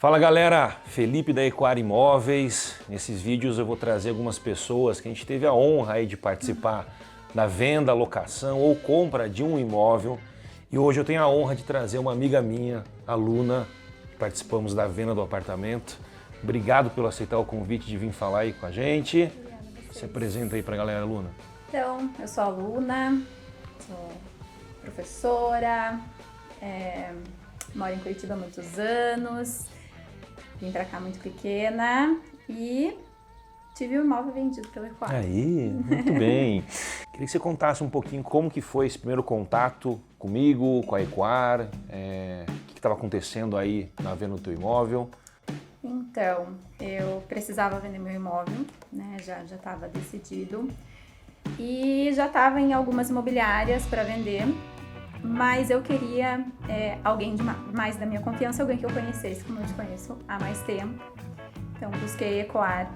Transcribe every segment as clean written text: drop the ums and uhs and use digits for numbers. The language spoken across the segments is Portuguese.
Fala galera, Felipe da Equar Imóveis. Nesses vídeos eu vou trazer algumas pessoas que a gente teve a honra aí de participar da venda, locação ou compra de um imóvel. E hoje eu tenho a honra de trazer uma amiga minha, a Luna. Participamos da venda do apartamento. Obrigado por aceitar o convite de vir falar aí com a gente. Se apresenta aí pra galera, Luna. Então, eu sou a Luna, sou professora, moro em Curitiba há muitos anos, vim pra cá muito pequena e tive o imóvel vendido pela Equar. Aí, muito bem. Queria que você contasse um pouquinho como que foi esse primeiro contato comigo, com a Equar, o que estava acontecendo aí na venda do teu imóvel. Então, eu precisava vender meu imóvel, né? Já estava decidido e já estava em algumas imobiliárias para vender, mas eu queria alguém mais da minha confiança, alguém que eu conhecesse, como eu te conheço há mais tempo. Então, busquei Equar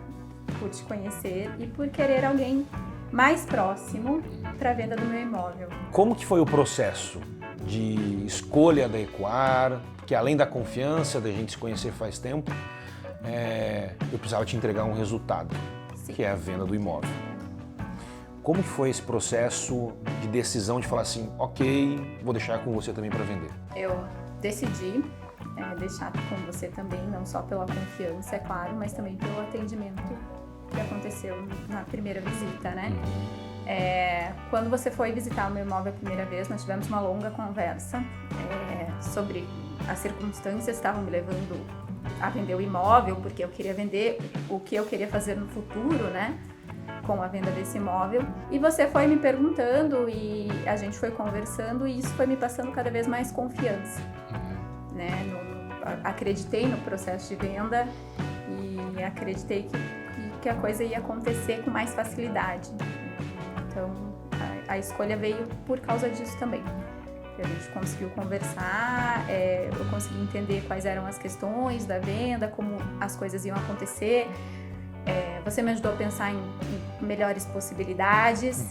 por te conhecer e por querer alguém mais próximo para a venda do meu imóvel. Como que foi o processo de escolha da Equar? Porque além da confiança, da gente se conhecer faz tempo, eu precisava te entregar um resultado, Sim. que é a venda do imóvel. Como que foi esse processo de decisão de falar assim, ok, vou deixar com você também para vender? Eu decidi deixar com você também, não só pela confiança, é claro, mas também pelo atendimento que aconteceu na primeira visita, né? Quando você foi visitar o meu imóvel a primeira vez, nós tivemos uma longa conversa sobre as circunstâncias que estavam me levando a vender o imóvel, porque eu queria vender o que eu queria fazer no futuro, né? Com a venda desse imóvel. E você foi me perguntando e a gente foi conversando e isso foi me passando cada vez mais confiança, né? Acreditei no processo de venda e acreditei que a coisa ia acontecer com mais facilidade. Então, a escolha veio por causa disso também. A gente conseguiu conversar, eu consegui entender quais eram as questões da venda, como as coisas iam acontecer. Você me ajudou a pensar em melhores possibilidades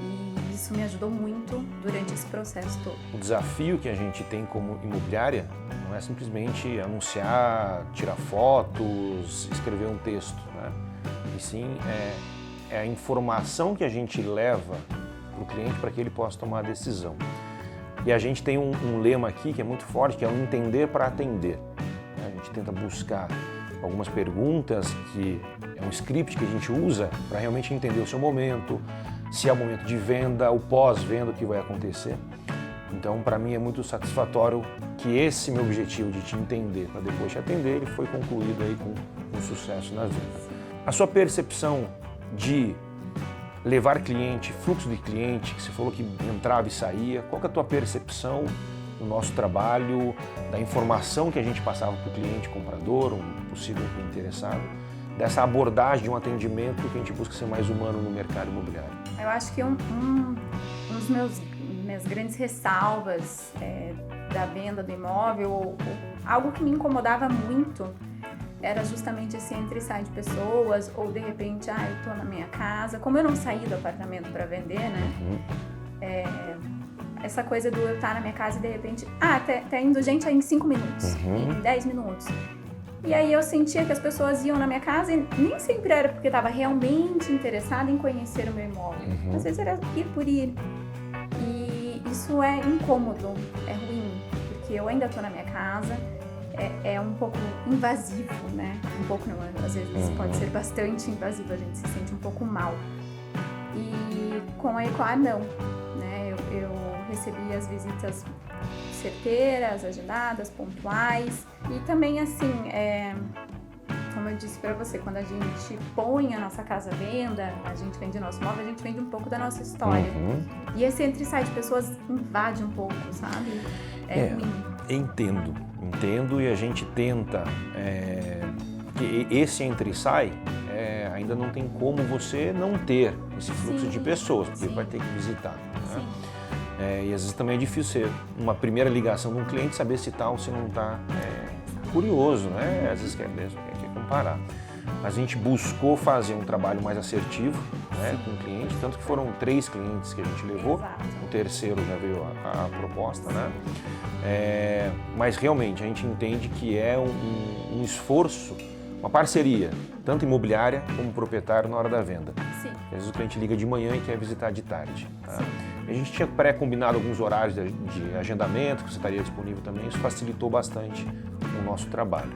e isso me ajudou muito durante esse processo todo. O desafio que a gente tem como imobiliária não é simplesmente anunciar, tirar fotos, escrever um texto, né? E sim é a informação que a gente leva para o cliente para que ele possa tomar a decisão. E a gente tem um lema aqui que é muito forte, que é o entender para atender. A gente tenta buscar algumas perguntas, que é um script que a gente usa para realmente entender o seu momento, se é o momento de venda, o pós-venda, o que vai acontecer. Então, para mim é muito satisfatório que esse meu objetivo de te entender para depois te atender, ele foi concluído aí com sucesso na venda. A sua percepção de levar cliente, fluxo de cliente, que você falou que entrava e saía, qual que é a tua percepção do nosso trabalho, da informação que a gente passava para o cliente comprador, um possível interessado, dessa abordagem de um atendimento que a gente busca ser mais humano no mercado imobiliário? Eu acho que um dos minhas grandes ressalvas da venda do imóvel, ou algo que me incomodava muito, era justamente esse entra e sai de pessoas, ou de repente, eu tô na minha casa, como eu não saí do apartamento para vender, né? Essa coisa do eu estar na minha casa e de repente, tá indo gente aí em 5 minutos, em 10 minutos. E aí eu sentia que as pessoas iam na minha casa e nem sempre era porque estava realmente interessada em conhecer o meu imóvel. Às vezes era ir por ir. E isso é incômodo, é ruim, porque eu ainda tô na minha casa, é um pouco invasivo, né? Um pouco não, às vezes pode ser bastante invasivo, a gente se sente um pouco mal. E com a Equar não, né? Eu recebi as visitas certeiras, agendadas, pontuais e também assim, como eu disse pra você, quando a gente põe a nossa casa à venda, a gente vende o nosso imóvel, a gente vende um pouco da nossa história. E esse entra e sai de pessoas invade um pouco, sabe? Ruim. Entendo e a gente tenta que esse entra e sai ainda não tem como você não ter esse fluxo de pessoas, porque vai ter que visitar, né? E às vezes também é difícil ser uma primeira ligação de um cliente saber se está ou se não está curioso, né? Às vezes quer comparar. a gente buscou fazer um trabalho mais assertivo, né, com o cliente, tanto que foram 3 clientes que a gente levou, Exato. o terceiro já veio a proposta, né? Mas realmente a gente entende que é um esforço, uma parceria, tanto imobiliária como proprietário na hora da venda. Sim. Às vezes o cliente liga de manhã e quer visitar de tarde. Tá? A gente tinha pré-combinado alguns horários de agendamento, que você estaria disponível também, isso facilitou bastante o nosso trabalho.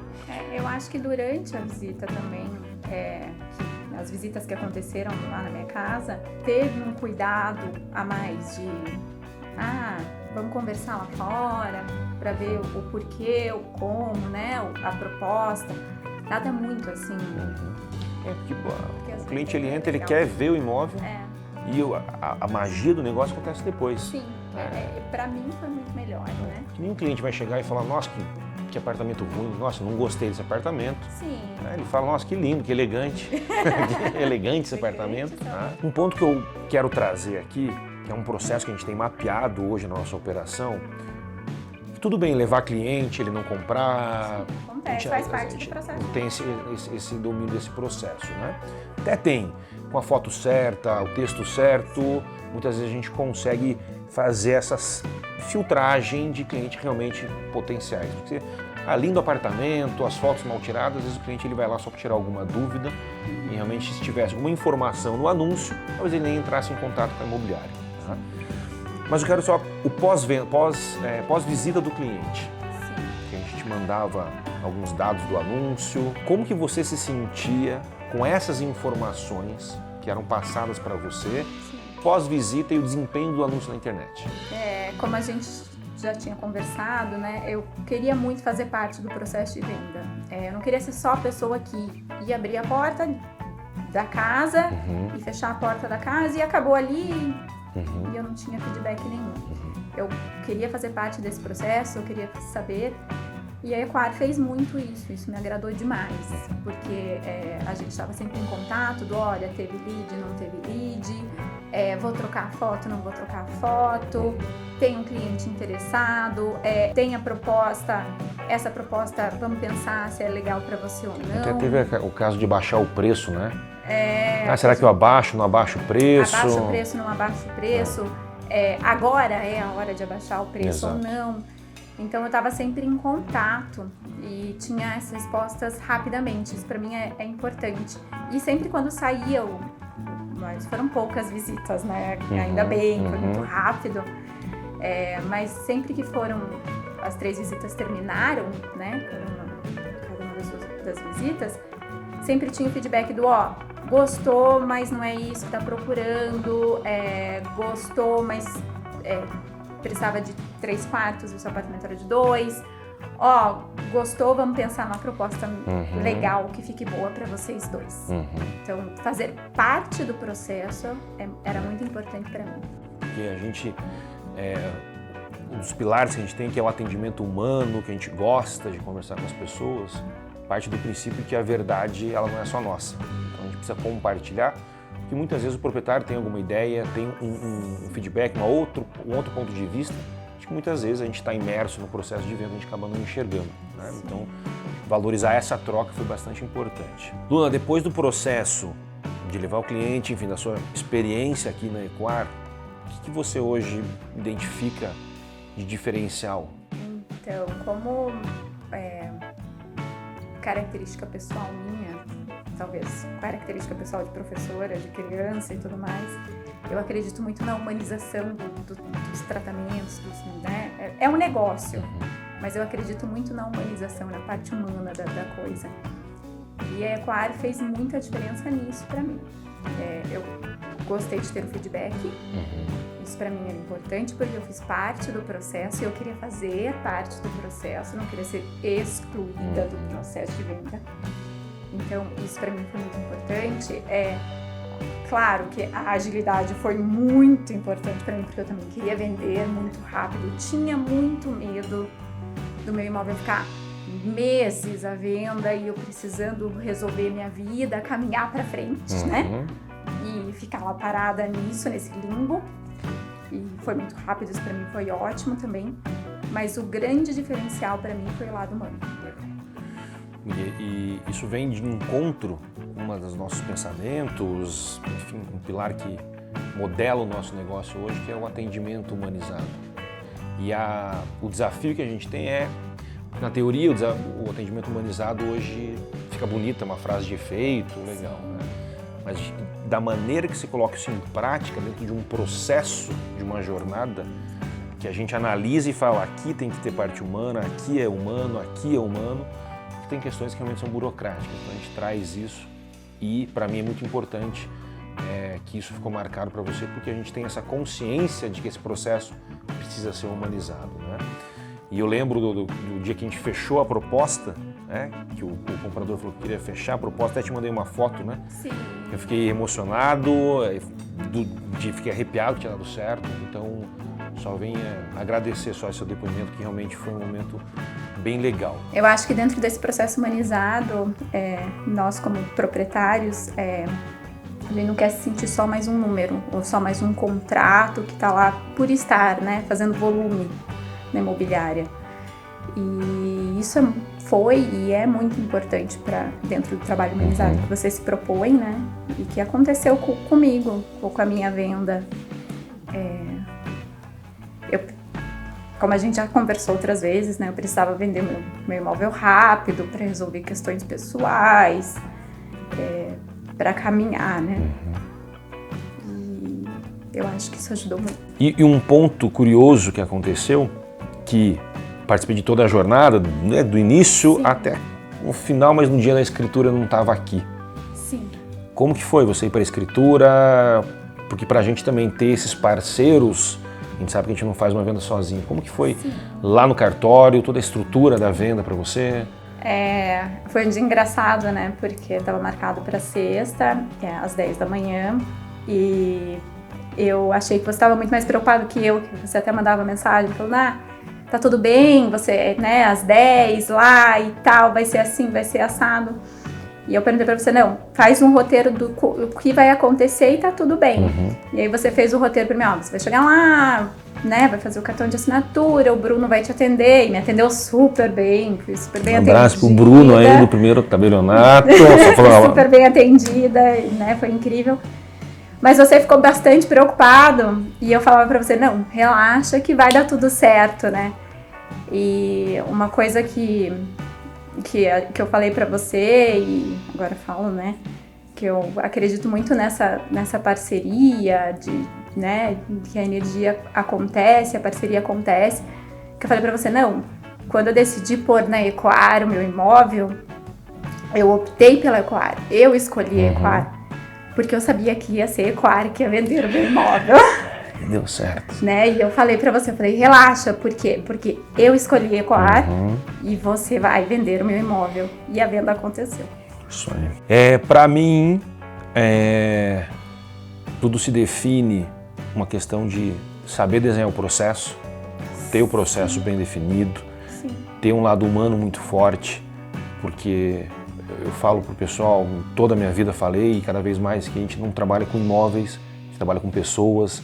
Eu acho que durante a visita também, as visitas que aconteceram lá na minha casa, teve um cuidado a mais de, vamos conversar lá fora, para ver o porquê, o como, né, a proposta. Nada muito assim. Porque o cliente ele entra, ele quer ver o imóvel e a magia do negócio acontece depois. Sim, para mim foi muito melhor, né? Que nenhum cliente vai chegar e falar, nossa, que apartamento ruim, nossa, não gostei desse apartamento. Sim. Ele fala, nossa, que lindo, que elegante, que elegante esse apartamento. Um ponto que eu quero trazer aqui, que é um processo que a gente tem mapeado hoje na nossa operação, tudo bem levar cliente, ele não comprar. Sim, acontece, faz parte do processo. Não tem esse domínio desse processo, né? Até tem, com a foto certa, o texto certo, muitas vezes a gente consegue fazer essa filtragem de clientes realmente potenciais. Porque lindo apartamento, as fotos mal tiradas, às vezes o cliente ele vai lá só para tirar alguma dúvida e realmente se tivesse alguma informação no anúncio, talvez ele nem entrasse em contato com a imobiliária. Tá? Mas eu quero só o pós-visita do cliente. Sim. Que a gente te mandava alguns dados do anúncio. Como que você se sentia com essas informações que eram passadas para você, pós-visita e o desempenho do anúncio na internet? Como a gente já tinha conversado, né, eu queria muito fazer parte do processo de venda. Eu não queria ser só a pessoa que ia abrir a porta da casa e fechar a porta da casa e acabou ali. E eu não tinha feedback nenhum. Eu queria fazer parte desse processo, eu queria saber. E a Equar fez muito isso me agradou demais, porque a gente estava sempre em contato olha, teve lead, não teve lead, vou trocar a foto, não vou trocar a foto, tem um cliente interessado, tem a proposta, essa proposta, vamos pensar se é legal para você ou não. Até teve o caso de baixar o preço, né? Será que eu abaixo, não abaixo o preço? Abaixo o preço, não abaixo o preço. Agora é a hora de abaixar o preço ou não. Então eu estava sempre em contato e tinha essas respostas rapidamente. Isso para mim é importante. E sempre quando saía, mas foram poucas visitas, né? Ainda bem, foi muito rápido. Mas sempre que foram as 3 visitas terminaram, né? Cada uma das visitas, sempre tinha o feedback do gostou, mas não é isso que tá procurando, gostou, mas precisava de 3/4, o seu apartamento era de 2. Gostou, vamos pensar numa proposta legal que fique boa para vocês dois. Então, fazer parte do processo era muito importante para mim. Porque a gente, um dos pilares que a gente tem, que é o atendimento humano, que a gente gosta de conversar com as pessoas, parte do princípio que a verdade ela não é só nossa. Então a gente precisa compartilhar, porque muitas vezes o proprietário tem alguma ideia, tem um feedback, um outro ponto de vista, que muitas vezes a gente está imerso no processo de venda, a gente acaba não enxergando. Né? Então, valorizar essa troca foi bastante importante. Luna, depois do processo de levar o cliente, enfim, da sua experiência aqui na Equar, o que você hoje identifica de diferencial? Então, como característica pessoal minha, talvez característica pessoal de professora, de criança e tudo mais, eu acredito muito na humanização dos tratamentos, né? É um negócio, mas eu acredito muito na humanização, na parte humana da coisa. E a Equar fez muita diferença nisso para mim. Eu gostei de ter o feedback, isso para mim era importante porque eu fiz parte do processo e eu queria fazer parte do processo, não queria ser excluída do processo de venda. Então, isso para mim foi muito importante. Claro que a agilidade foi muito importante para mim, porque eu também queria vender muito rápido. Tinha muito medo do meu imóvel ficar meses à venda e eu precisando resolver minha vida, caminhar para frente, né? E ficar lá parada nisso, nesse limbo. E foi muito rápido, isso para mim foi ótimo também. Mas o grande diferencial para mim foi o lado humano. E isso vem de encontro com um dos nossos pensamentos, enfim, um pilar que modela o nosso negócio hoje, que é o atendimento humanizado. E o desafio que a gente tem é, na teoria, o atendimento humanizado hoje fica bonito, é uma frase de efeito, legal, né? Mas da maneira que se coloca isso em prática, dentro de um processo, de uma jornada, que a gente analisa e fala, aqui tem que ter parte humana, aqui é humano, tem questões que realmente são burocráticas. Então a gente traz isso e, para mim, é muito importante que isso ficou marcado para você, porque a gente tem essa consciência de que esse processo precisa ser humanizado, né? E eu lembro do dia que a gente fechou a proposta, né? Que o comprador falou que queria fechar a proposta, até te mandei uma foto, né? Sim. Eu fiquei emocionado, fiquei arrepiado que tinha dado certo, então só venho agradecer só esse depoimento, que realmente foi um momento bem legal. Eu acho que dentro desse processo humanizado, nós como proprietários, a gente não quer se sentir só mais um número, ou só mais um contrato que está lá por estar, né, fazendo volume na imobiliária. E isso foi e é muito importante para dentro do trabalho humanizado que você se propõe, né, e que aconteceu comigo, ou com a minha venda. Como a gente já conversou outras vezes, né, eu precisava vender meu imóvel rápido para resolver questões pessoais, para caminhar, né? E eu acho que isso ajudou muito. E um ponto curioso que aconteceu, que participei de toda a jornada, né, do início Sim. até o final, mas no dia da escritura eu não estava aqui. Sim. Como que foi você ir para a escritura? Porque para a gente também ter esses parceiros, a gente sabe que a gente não faz uma venda sozinho. Como que foi Sim. lá no cartório, toda a estrutura da venda para você? Foi um dia engraçado, né? Porque estava marcado para sexta, às 10 da manhã, e eu achei que você estava muito mais preocupado que eu, que você até mandava mensagem falando, tá tudo bem, você, né, às 10 lá e tal, vai ser assim, vai ser assado. E eu perguntei pra você, não, faz um roteiro do que vai acontecer e tá tudo bem. E aí você fez o roteiro pra mim, você vai chegar lá, né, vai fazer o cartão de assinatura, o Bruno vai te atender, e me atendeu super bem, fui super bem atendida. Um abraço pro Bruno aí, do primeiro tabelionato. Super bem atendida, né, foi incrível. Mas você ficou bastante preocupado, e eu falava pra você, não, relaxa que vai dar tudo certo, né. E uma coisa que eu falei pra você, e agora falo, né, que eu acredito muito nessa parceria, né, que a energia acontece, a parceria acontece, que eu falei pra você, não, quando eu decidi pôr na Ecoar o meu imóvel, eu optei pela Ecoar, eu escolhi a Ecoar, porque eu sabia que ia ser a Ecoar que ia vender o meu imóvel. Deu certo. Né? E eu falei pra você, relaxa, por quê? Porque eu escolhi Ecoar e você vai vender o meu imóvel. E a venda aconteceu. Isso aí. Pra mim, tudo se define uma questão de saber desenhar o processo, ter o processo bem definido, ter um lado humano muito forte, porque eu falo pro pessoal, toda a minha vida falei, e cada vez mais, que a gente não trabalha com imóveis, a gente trabalha com pessoas.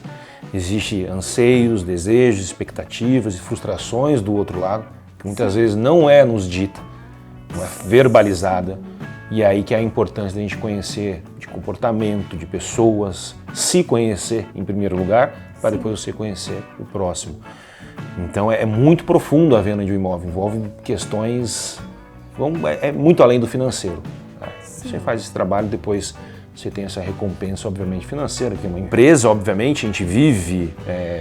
Existem anseios, desejos, expectativas e frustrações do outro lado, que muitas vezes não é nos dita, não é verbalizada. E aí que é a importância da gente conhecer de comportamento, de pessoas, se conhecer em primeiro lugar, para depois você conhecer o próximo. Então é muito profundo a venda de um imóvel, envolve questões, é muito além do financeiro. Tá? Você faz esse trabalho, depois você tem essa recompensa, obviamente, financeira, que é uma empresa, obviamente, a gente vive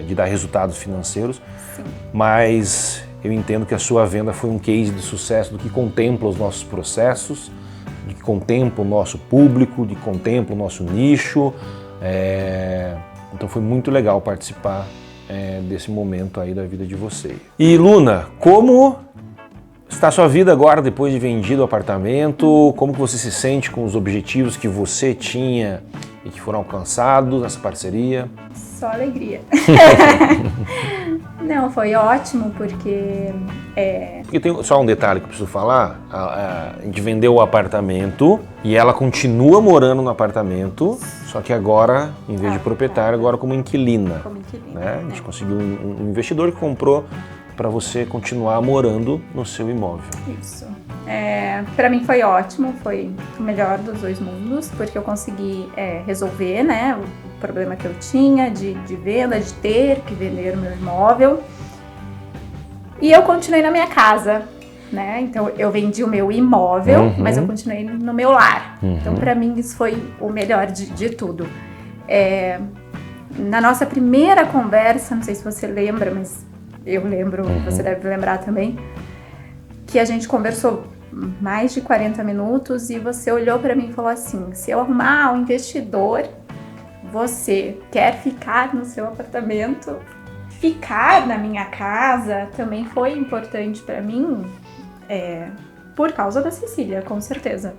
de dar resultados financeiros, mas eu entendo que a sua venda foi um case de sucesso do que contempla os nossos processos, de que contempla o nosso público, de que contempla o nosso nicho. Então foi muito legal participar desse momento aí da vida de vocês. E Luna, como está a sua vida agora depois de vendido o apartamento? Como que você se sente com os objetivos que você tinha e que foram alcançados nessa parceria? Só alegria. Não, foi ótimo porque... Porque tem só um detalhe que eu preciso falar. A gente vendeu o apartamento e ela continua morando no apartamento, só que agora, em vez de proprietária, agora como inquilina. Como inquilina, né? A gente conseguiu um investidor que comprou para você continuar morando no seu imóvel. Isso. Para mim foi ótimo, foi o melhor dos dois mundos, porque eu consegui resolver, né, o problema que eu tinha de venda, de ter que vender o meu imóvel. E eu continuei na minha casa, né? Então eu vendi o meu imóvel, mas eu continuei no meu lar. Então para mim isso foi o melhor de tudo. Na nossa primeira conversa, não sei se você lembra, mas eu lembro, você deve lembrar também, que a gente conversou mais de 40 minutos e você olhou para mim e falou assim: se eu arrumar um investidor, você quer ficar no seu apartamento? Ficar na minha casa também foi importante para mim, por causa da Cecília, com certeza.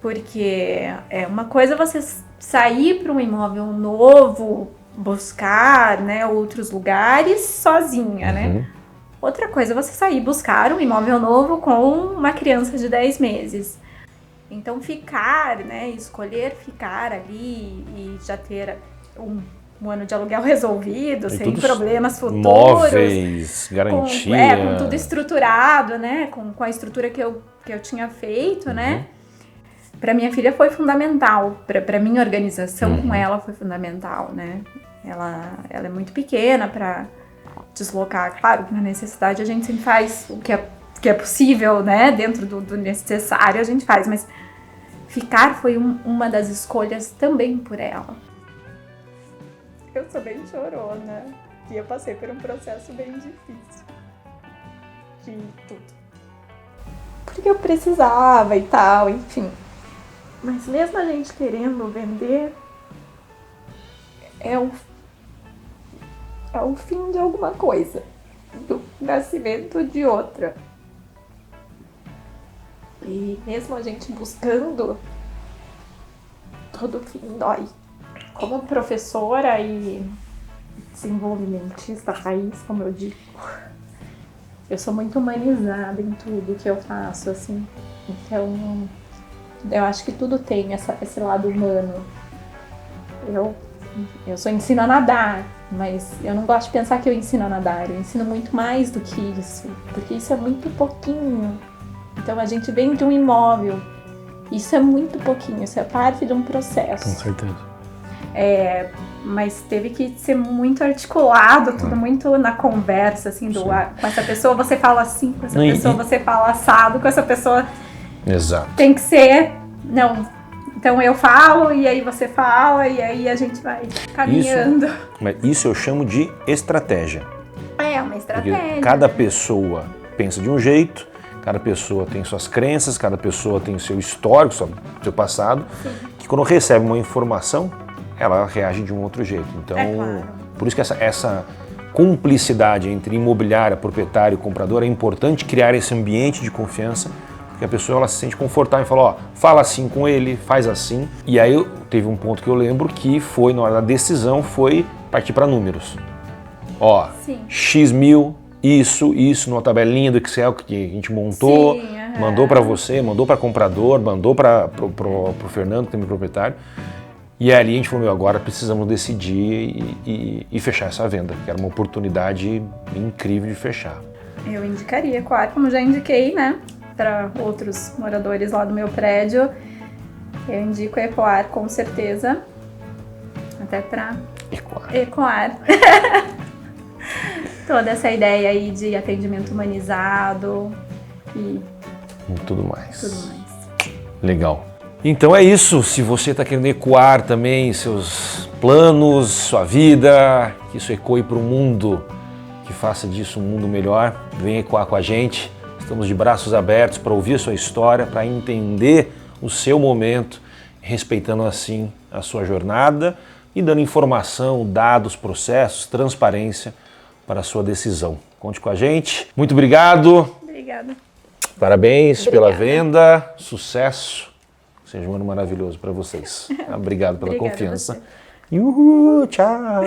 Porque uma coisa você sair para um imóvel novo, buscar, né, outros lugares sozinha, né? Outra coisa é você sair buscar um imóvel novo com uma criança de 10 meses. Então ficar, né, escolher ficar ali e já ter um ano de aluguel resolvido, sem problemas futuros. Móveis, garantia. Com tudo estruturado, né, com a estrutura que eu tinha feito, né. Para minha filha foi fundamental, para minha organização com ela foi fundamental, né. Ela é muito pequena para deslocar, claro, na necessidade a gente sempre faz o que é possível, né, dentro do necessário a gente faz, mas ficar foi uma das escolhas também por ela. Eu sou bem chorona e eu passei por um processo bem difícil de tudo, porque eu precisava e tal, enfim, mas mesmo a gente querendo vender, é o fim de alguma coisa, do nascimento de outra. E mesmo a gente buscando, todo fim dói. Como professora e desenvolvimentista raiz, como eu digo, eu sou muito humanizada em tudo que eu faço, assim. Então, eu acho que tudo tem esse lado humano. Eu só ensino a nadar, mas eu não gosto de pensar que eu ensino a nadar. Eu ensino muito mais do que isso, porque isso é muito pouquinho. Então a gente vende um imóvel, isso é muito pouquinho, isso é parte de um processo. Com certeza. Mas teve que ser muito articulado, tudo muito na conversa, assim, com essa pessoa você fala assim, com essa pessoa você fala assado, com essa pessoa... Exato. Tem que ser... Não... Então eu falo, e aí você fala, e aí a gente vai caminhando. Isso eu chamo de estratégia. É uma estratégia. Porque cada pessoa pensa de um jeito, cada pessoa tem suas crenças, cada pessoa tem o seu histórico, seu passado, que quando recebe uma informação, ela reage de um outro jeito. Então, claro. Por isso que essa cumplicidade entre imobiliária, proprietário e comprador é importante criar esse ambiente de confiança, que a pessoa ela se sente confortável e fala, ó, fala assim com ele, faz assim. E aí teve um ponto que eu lembro que foi, na hora da decisão, foi partir para números. Ó, X mil, isso, numa tabelinha do Excel que a gente montou, mandou para você, mandou para comprador, mandou para o Fernando, que é meu proprietário. E ali a gente falou, agora precisamos decidir e fechar essa venda, que era uma oportunidade incrível de fechar. Eu indicaria, claro, como já indiquei, né? Para outros moradores lá do meu prédio, eu indico a Ecoar com certeza, até para ecoar toda essa ideia aí de atendimento humanizado e tudo mais. Legal. Então é isso, se você está querendo ecoar também seus planos, sua vida, que isso ecoe para o mundo, que faça disso um mundo melhor, vem ecoar com a gente. Estamos de braços abertos para ouvir a sua história, para entender o seu momento, respeitando assim a sua jornada e dando informação, dados, processos, transparência para a sua decisão. Conte com a gente. Muito obrigado. Obrigada. Parabéns pela venda. Sucesso. Seja um ano maravilhoso para vocês. Obrigado pela confiança. Tchau.